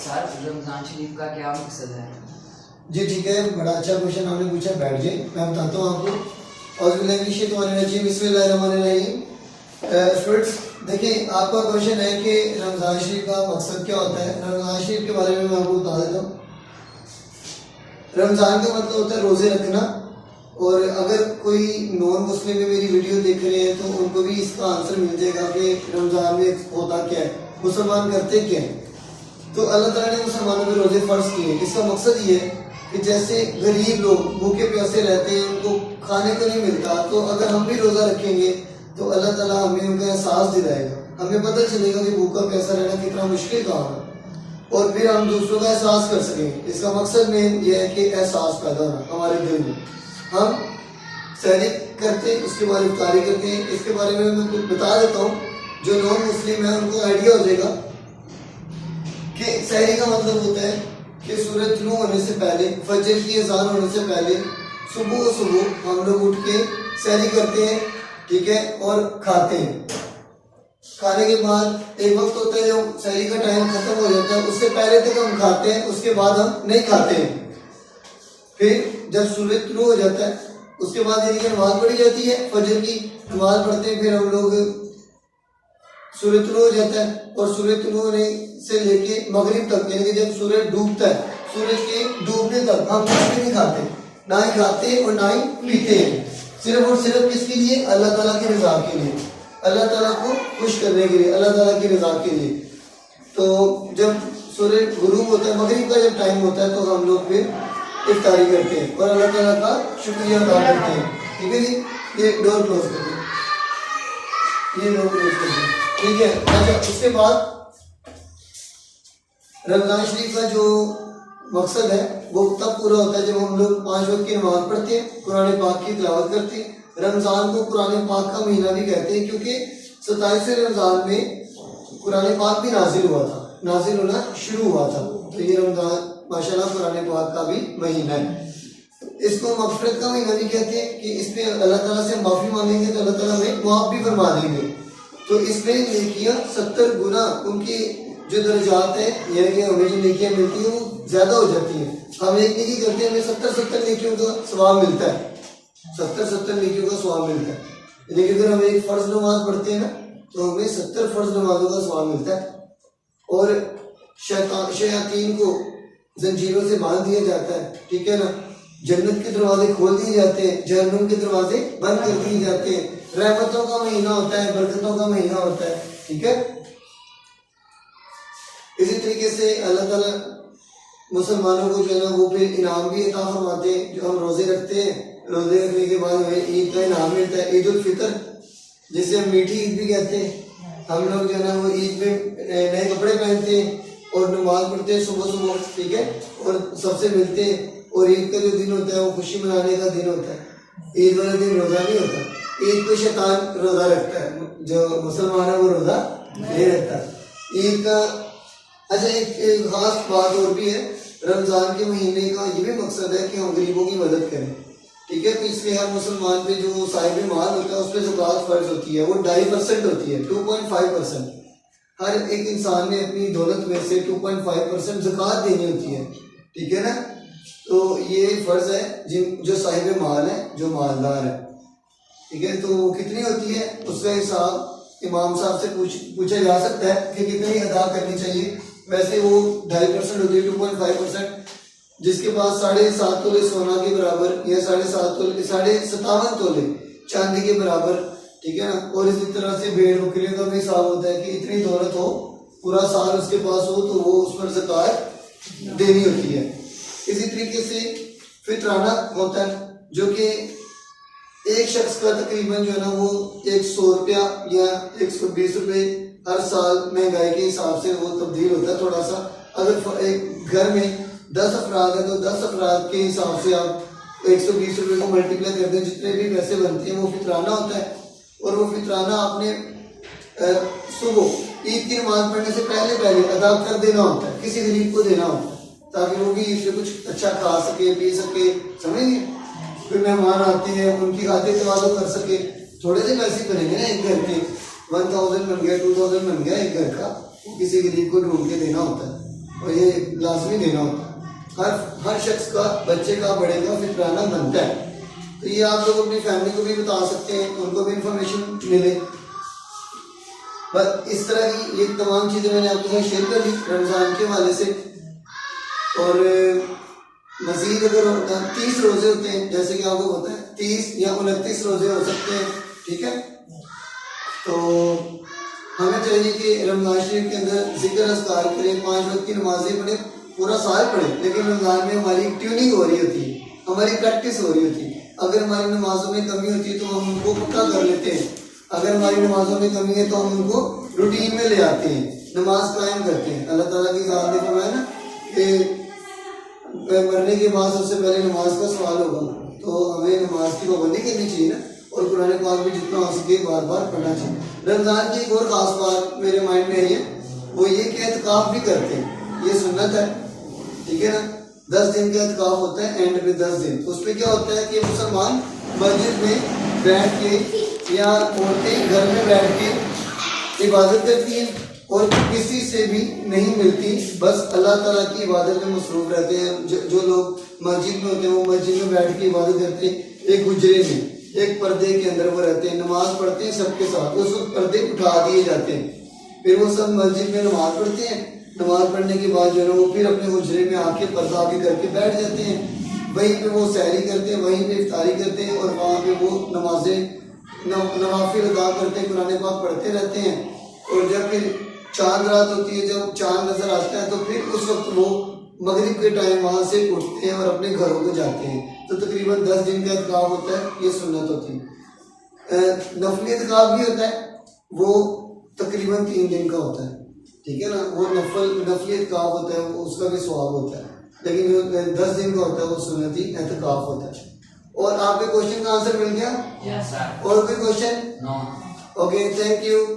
Sir Ramzan शरीफ का क्या मकसद है? जी ठीक है, बड़ा अच्छा क्वेश्चन आपने पूछा। बैठ जाए, मैं बताता हूँ आपको। स्टूडेंट्स देखिए, आपका क्वेश्चन है कि रमजान शरीफ का मकसद क्या होता है। रमजान शरीफ के बारे में मैं आपको बता देता हूँ। रमजान का मतलब होता है रोजे रखना। और अगर कोई नॉन मुस्लिम भी मेरी वीडियो देख रहे हैं तो उनको भी इसका आंसर मिल जाएगा कि रमजान में होता क्या है, मुसलमान करते क्या है। तो अल्लाह ताला ने मुसलमानों पे रोजे फर्ज किए। इसका मकसद ये है कि जैसे गरीब लोग भूखे प्यासे रहते हैं, उनको खाने को नहीं मिलता, तो अगर हम भी रोजा रखेंगे तो अल्लाह ताला हमें उनका एहसास दिलाएगा। हमें पता चलेगा कि भूखा प्यासा रहना कितना मुश्किल काम है, और फिर हम दूसरों का एहसास कर सकेंगे। इसका मकसद में यह है कि एहसास पैदा होना हमारे दिल में। हम सहरी करते, उसके बाद इफ्तारी करते हैं। इसके बारे में मैं कुछ बता देता हूँ, जो नॉन मुस्लिम है उनको आइडिया हो जाएगा कि सहरी का मतलब होता है कि सूरज तुलू होने से पहले, फजर की अजान होने से पहले सुबह हम लोग उठ के सहरी करते हैं, ठीक है, और खाते हैं। खाने के बाद एक वक्त होता है जब सहरी का टाइम खत्म हो जाता है, उससे पहले तक हम खाते हैं, उसके बाद हम नहीं खाते हैं। फिर जब सूरज तुलू हो जाता है उसके बाद यानी कि नमाज पढ़ी जाती है, फजर की नमाज पढ़ते हैं। फिर हम लोग सूरज तुलू हो जाता है, और सूरज तुलू होने से लेके मगरिब तक, यानी कि जब सूरज डूबता है, सूरज के डूबने तक हम कुछ भी नहीं खाते, ना ही खाते और ना ही पीते हैं। सिर्फ और सिर्फ किसके लिए? अल्लाह ताला की रजा के लिए, अल्लाह ताला को खुश करने के लिए, अल्लाह ताला की रजा के लिए। तो जब सूरज गुरूब होता है, मगरिब का जब टाइम होता है, तो हम लोग फिर इफ्तारी करते हैं और अल्लाह ताला का शुक्रिया अदा करते हैं। ठीक है जी, ये डोर क्लोज कर दें, ये डोर क्लोज कर दें, ठीक है। अच्छा, उसके बाद रमजान शरीफ का जो मकसद है वो तब पूरा होता है जब हम लोग 5 वक्त की नमाज पढ़ते हैं, कुरान पाक की तिलावत करते हैं। रमजान को कुरान पाक का महीना भी कहते हैं, क्योंकि 27वें रमजान में कुरान पाक भी नाजिल हुआ था, नाजिल होना शुरू हुआ था। तो ये रमजान माशाल्लाह कुरान पाक का भी महीना है। इसको मगफिरत का महीना भी कहते हैं कि इस पे अल्लाह ताला से माफी मांगेंगे तो अल्लाह ताला हमें माफ भी फरमा देंगे। तो इसमें नेकियां 70 गुना उनकी जो दर्जात है, यानी कि हमें जो नेकियां मिलती है वो ज्यादा हो जाती है। हम एक नेकी करते हैं, हमें 70 नेकियों का सवाब मिलता है, 70 नेकियों का सवाब मिलता है। लेकिन अगर हम एक फर्ज नमाज पढ़ते हैं ना, तो हमें 70 फर्ज नमाजों का सवाब मिलता है। और शयातीन को जंजीरों से बांध दिया जाता है, ठीक है ना। जन्नत के दरवाजे खोल दिए जाते हैं, जहन्नुम के दरवाजे बंद कर दिए जाते हैं। रहमतों का महीना होता है, बरकतों का महीना होता है, ठीक है। इसी तरीके से अल्लाह ताला मुसलमानों को जो है ना वो फिर इनाम भी अता फरमाते हैं। जो हम रोजे रखते हैं, रोजे रखने के बाद हमें ईद का इनाम मिलता है, ईद उल फितर, जिसे हम मीठी ईद भी कहते हैं। हम लोग जो है ना वो ईद में नए कपड़े पहनते हैं और नमाज पढ़ते हैं सुबह, ठीक है, और सबसे मिलते हैं। और ईद का जो दिन होता है वो खुशी मनाने का दिन होता है। ईद वाले दिन रोजा नहीं होता, ईद को शैतान रोजा रखता है, जो मुसलमान है वो रोजा नहीं रखता ईद का। अच्छा, एक खास बात और भी है, रमजान के महीने का ये भी मकसद है कि हम गरीबों की मदद करें, ठीक है। तो इसलिए हर मुसलमान पे जो साहिब माल होता है उस पर ज़कात फर्ज होती है, वो 2.5% होती है, 2.5%। हर एक इंसान ने अपनी दौलत में से 2.5% ज़कात देनी होती है, ठीक है ना। तो ये फर्ज है जो साहिब माल है, जो मालदार है, ठीक है। तो कितनी होती है उसका हिसाब इमाम साहब से पूछा जा सकता है कि कितनी अदा करनी चाहिए। वैसे वो 2.5% होती है, 2.5%। जिसके पास 7.5 तोले सोना के बराबर या 57.5 तोले चांदी के बराबर, ठीक है ना। और इसी तरह से भेड़ बकरियों का भी हिसाब होता है कि इतनी दौलत हो, पूरा साल उसके पास हो, तो वो उस पर ज़कात देनी होती है। इसी तरीके से फितराना होता है, जो कि एक शख्स का तकरीबन जो है ना वो 100 रुपया या 120 रुपये हर साल महंगाई के हिसाब से वो तब्दील होता है थोड़ा सा। अगर एक घर में 10 अफराद है तो 10 अफराद के हिसाब से आप 120 रुपये को मल्टीप्लाई कर दें, जितने भी पैसे बनते हैं वो फितराना होता है। और वो फितराना आपने सुबह ईद की नमाज पढ़ने से पहले अदा कर देना होता है, किसी गरीब को देना होता है, ताकि वो भी इससे कुछ अच्छा खा सके, पी सके, समझिए। फिर मेहमान आते हैं, उनकी खातिर तवाज़ो कर सके। थोड़े से पैसे बनेंगे ना एक घर के, 1000 बन गया, 2000 बन गया एक घर का, वो किसी गरीब को ढूंढ के देना होता है। और ये लाजमी देना होता है। हर शख्स का, बच्चे का, बड़े का फितराना बनता है। तो ये आप लोग अपनी फैमिली को भी बता सकते हैं, उनको भी इंफॉर्मेशन मिले। बस इस तरह की ये तमाम चीज़ें मैंने आपके साथ शेयर कर दी रमज़ान के हवाले से। और मज़ीद अगर 30 रोज़े होते हैं, जैसे कि आपको पता है 30 या 29 रोज़े हो सकते हैं, ठीक है। तो हमें चाहिए कि रमज़ान शरीफ के अंदर जिक्र अस्कार करें, 5 वक्त की नमाजें पढ़ें, पूरा साल पढ़ें, लेकिन रमज़ान में हमारी ट्यूनिंग हो रही होती है, हमारी प्रैक्टिस हो रही होती है। अगर हमारी नमाजों में कमी होती है तो हम उनको पक्का कर लेते हैं, अगर हमारी नमाजों में कमी है तो हम उनको रूटीन में ले आते हैं, नमाज कायम करते हैं। अल्लाह ताला की ज़ात ने फरमाया ना कि मरने के बाद सबसे पहले नमाज का सवाल होगा, तो हमें नमाज की पाबंदी करनी चाहिए ना, और कुरान पाक भी जितना हो सके बार बार पढ़ना चाहिए। रमज़ान की एक और ख़ास बात मेरे माइंड में आई है, वो ये कि एतकाफ़ भी करते हैं, ये सुन्नत है, ठीक है ना। 10 दिन का एतकाफ़ होता है, एंड में 10 दिन। तो उसमें क्या होता है कि मुसलमान मस्जिद में बैठ के या औरतें घर में बैठ के इबादत करती हैं और किसी से भी नहीं मिलती, बस अल्लाह ताला की इबादत में मसरूफ रहते हैं। जो लोग मस्जिद में होते हैं वो मस्जिद में बैठ के इबादत करते हैं, एक गुजरे में, एक पर्दे के अंदर वो रहते हैं, नमाज पढ़ते हैं सबके साथ। उस वक्त पर्दे उठा दिए जाते हैं, फिर वो सब मस्जिद में नमाज पढ़ते हैं। नमाज पढ़ने के बाद जो है वो फिर अपने गुजरे में आके पर्दा आगे करके बैठ जाते हैं, वहीं पे वो सैरी करते हैं, वहीं पे इफ्तारी करते हैं, और वहाँ पे वो नवाफिल अदा करते हैं, कुरान पाक पढ़ते रहते हैं। और जब फिर चांद रात होती है, जब चांद नजर आता है, तो फिर उस वक्त वो मगरिब के टाइम वहाँ से उठते हैं और अपने घरों को जाते हैं। तो तकरीबन 10 दिन का एतकाफ होता है, ये सुन्नत होती है। नफली एतकाफ भी होता है, वो तकरीबन 3 दिन का होता है, ठीक है ना। वो नफली एतकाफ होता है, वो उसका भी सवाब होता है, लेकिन जो 10 दिन का होता है वो सुन्नती एतकाफ होता है। और आपके क्वेश्चन का आंसर मिल गया? Yes sir. और कोई question? No. Okay, thank you.